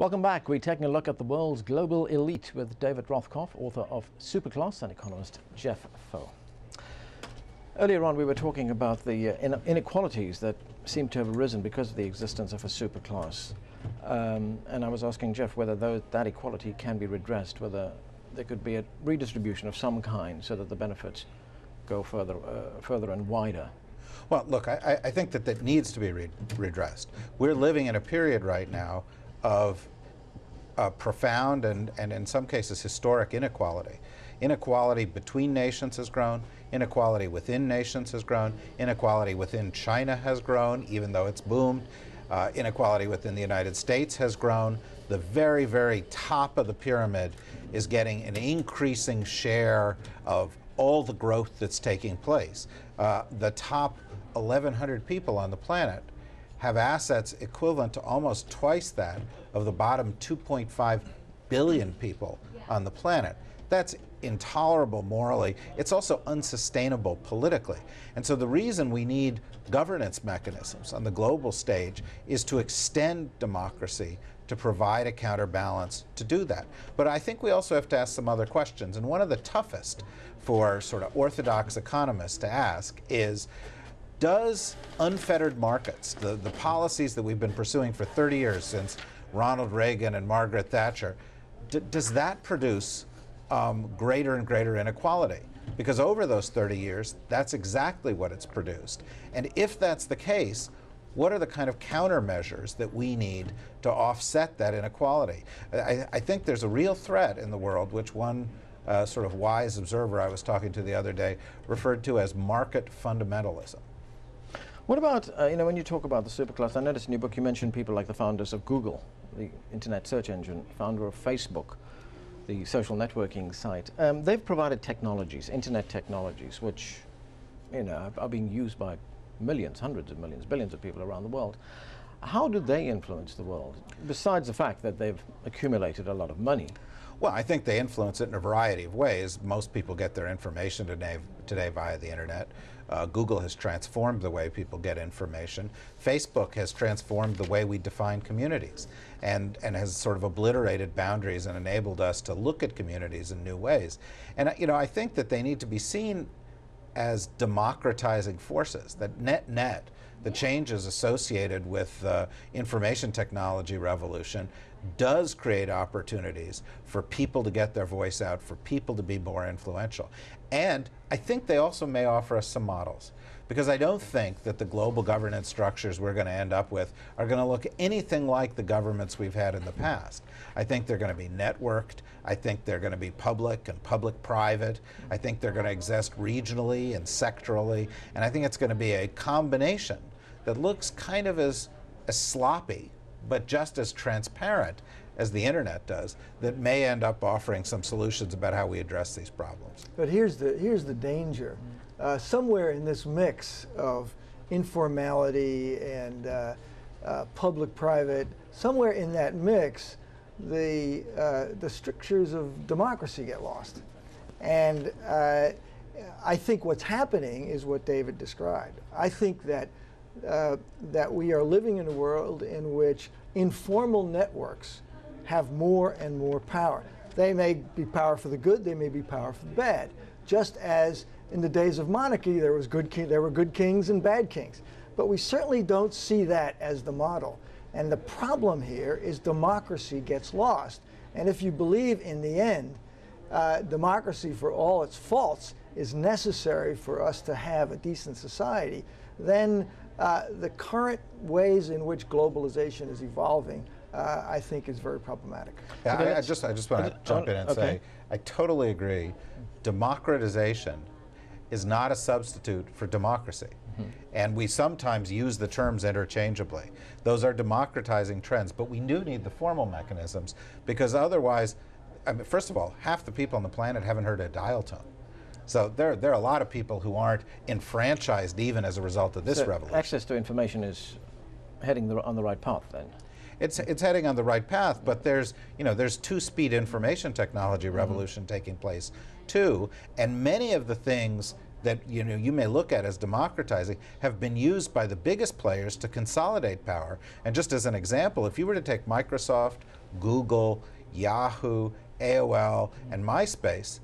Welcome back. We're taking a look at the world's global elite with David Rothkopf, author of Superclass, and economist Jeff Foe. Earlier on, we were talking about the inequalities that seem to have arisen because of the existence of a superclass. And I was asking Jeff whether that equality can be redressed, whether there could be a redistribution of some kind so that the benefits go further and wider. Well, look, I think that needs to be redressed. We're living in a period right now of profound and in some cases historic inequality. Inequality between nations has grown, inequality within nations has grown, inequality within China has grown, even though it's boomed. Inequality within the United States has grown. The very, very top of the pyramid is getting an increasing share of all the growth that's taking place. The top 1,100 people on the planet have assets equivalent to almost twice that of the bottom 2.5 billion people on the planet. That's intolerable morally. It's also unsustainable politically. And so the reason we need governance mechanisms on the global stage is to extend democracy, to provide a counterbalance to do that. But I think we also have to ask some other questions. And one of the toughest for sort of orthodox economists to ask is, does unfettered markets, the policies that we've been pursuing for 30 years since Ronald Reagan and Margaret Thatcher, does that produce greater and greater inequality? Because over those 30 years, that's exactly what it's produced. And if that's the case, what are the kind of countermeasures that we need to offset that inequality? I think there's a real threat in the world, which one sort of wise observer I was talking to the other day referred to as market fundamentalism. What about, when you talk about the superclass, I noticed in your book you mentioned people like the founders of Google, the internet search engine, founder of Facebook, the social networking site. They've provided technologies, internet technologies, which are being used by millions, hundreds of millions, billions of people around the world. How do they influence the world, besides the fact that they've accumulated a lot of money? Well, I think they influence it in a variety of ways. Most people get their information today via the internet. Google has transformed the way people get information. Facebook has transformed the way we define communities and has sort of obliterated boundaries and enabled us to look at communities in new ways. And I think that they need to be seen as democratizing forces, that net, the changes associated with the information technology revolution does create opportunities for people to get their voice out, for people to be more influential. And I think they also may offer us some models, because I don't think that the global governance structures we're going to end up with are going to look anything like the governments we've had in the past. I think they're going to be networked. I think they're going to be public and public-private. I think they're going to exist regionally and sectorally. And I think it's going to be a combination that looks kind of as sloppy, but just as transparent as the internet does, that may end up offering some solutions about how we address these problems. But here's the danger. Somewhere in this mix of informality and public-private, somewhere in that mix, the strictures of democracy get lost. And I think what's happening is what David described. I think that we are living in a world in which informal networks have more and more power. They may be power for the good, they may be power for the bad. Just as in the days of monarchy, there were good kings and bad kings. But we certainly don't see that as the model. And the problem here is democracy gets lost. And if you believe in the end, democracy, for all its faults, is necessary for us to have a decent society, then the current ways in which globalization is evolving, I think, is very problematic. Yeah, I just want to jump in and say, I totally agree. Democratization is not a substitute for democracy. And we sometimes use the terms interchangeably. Those are democratizing trends, but we do need the formal mechanisms, because otherwise, first of all, half the people on the planet haven't heard a dial tone. So there are a lot of people who aren't enfranchised even as a result of this revolution. Access to information is heading on the right path then? It's heading on the right path, but there's two-speed information technology revolution taking place too, and many of the things that you may look at as democratizing have been used by the biggest players to consolidate power. And just as an example, if you were to take Microsoft, Google, Yahoo, AOL, and MySpace,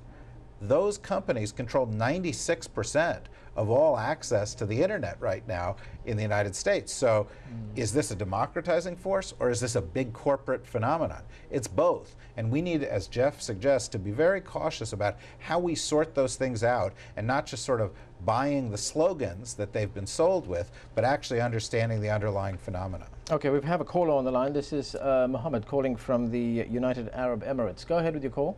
those companies control 96% of all access to the internet right now in the United States. So is this a democratizing force, or is this a big corporate phenomenon? It's both. And we need, as Jeff suggests, to be very cautious about how we sort those things out, and not just sort of buying the slogans that they've been sold with, but actually understanding the underlying phenomena. Okay, we have a caller on the line. This is Mohammed calling from the United Arab Emirates. Go ahead with your call.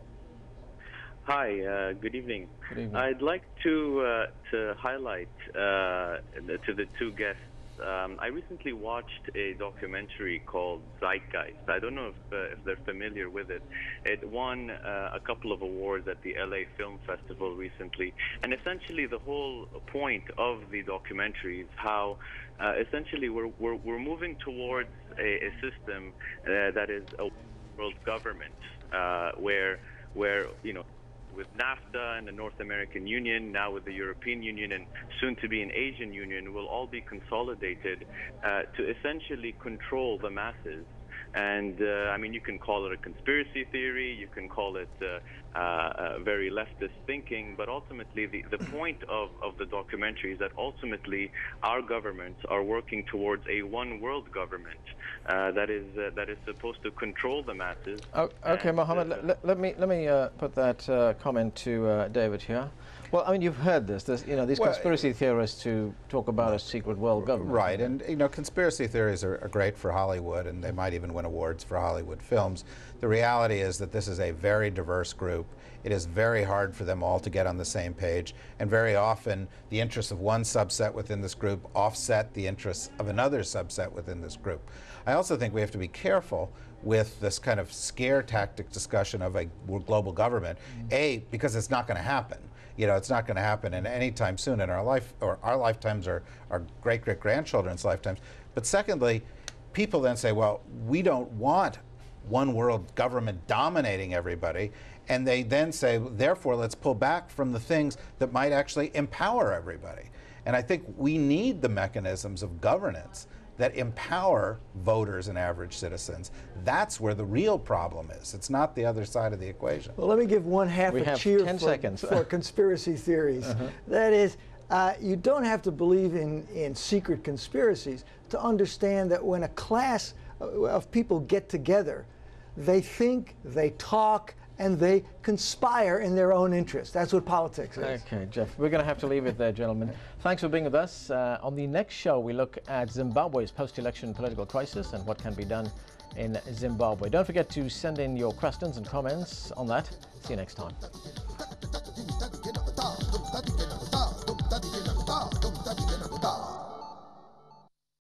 Hi, good evening. Good evening. I'd like to highlight to the two guests. I recently watched a documentary called Zeitgeist. I don't know if they're familiar with it. It won a couple of awards at the LA Film Festival recently. And essentially the whole point of the documentary is how essentially we're moving towards a system that is a world government where with NAFTA and the North American Union, now with the European Union, and soon to be an Asian Union, will all be consolidated to essentially control the masses. And I mean, you can call it a conspiracy theory, you can call it very leftist thinking, but ultimately the point of the documentary is that ultimately our governments are working towards a one world government that is supposed to control the masses. Oh, okay, Mohammed, let me put that comment to David here. Well, I mean, you've heard this. These conspiracy theorists who talk about a secret world government. Right, and conspiracy theories are great for Hollywood, and they might even win awards for Hollywood films. The reality is that this is a very diverse group. It is very hard for them all to get on the same page, and very often the interests of one subset within this group offset the interests of another subset within this group. I also think we have to be careful with this kind of scare tactic discussion of a global government, because it's not going to happen. It's not going to happen in any time soon in our life, or our lifetimes, or our great-great-grandchildren's lifetimes. But secondly, people then say, well, we don't want one world government dominating everybody. And they then say, therefore, let's pull back from the things that might actually empower everybody. And I think we need the mechanisms of governance that empower voters and average citizens. That's where the real problem is. It's not the other side of the equation. Well, let me give one half a cheer for conspiracy theories. That is, you don't have to believe in secret conspiracies to understand that when a class of people get together, they think, they talk, and they conspire in their own interest. That's what politics is. Okay, Jeff, we're going to have to leave it there, gentlemen. Thanks for being with us. On the next show, we look at Zimbabwe's post-election political crisis and what can be done in Zimbabwe. Don't forget to send in your questions and comments on that. See you next time.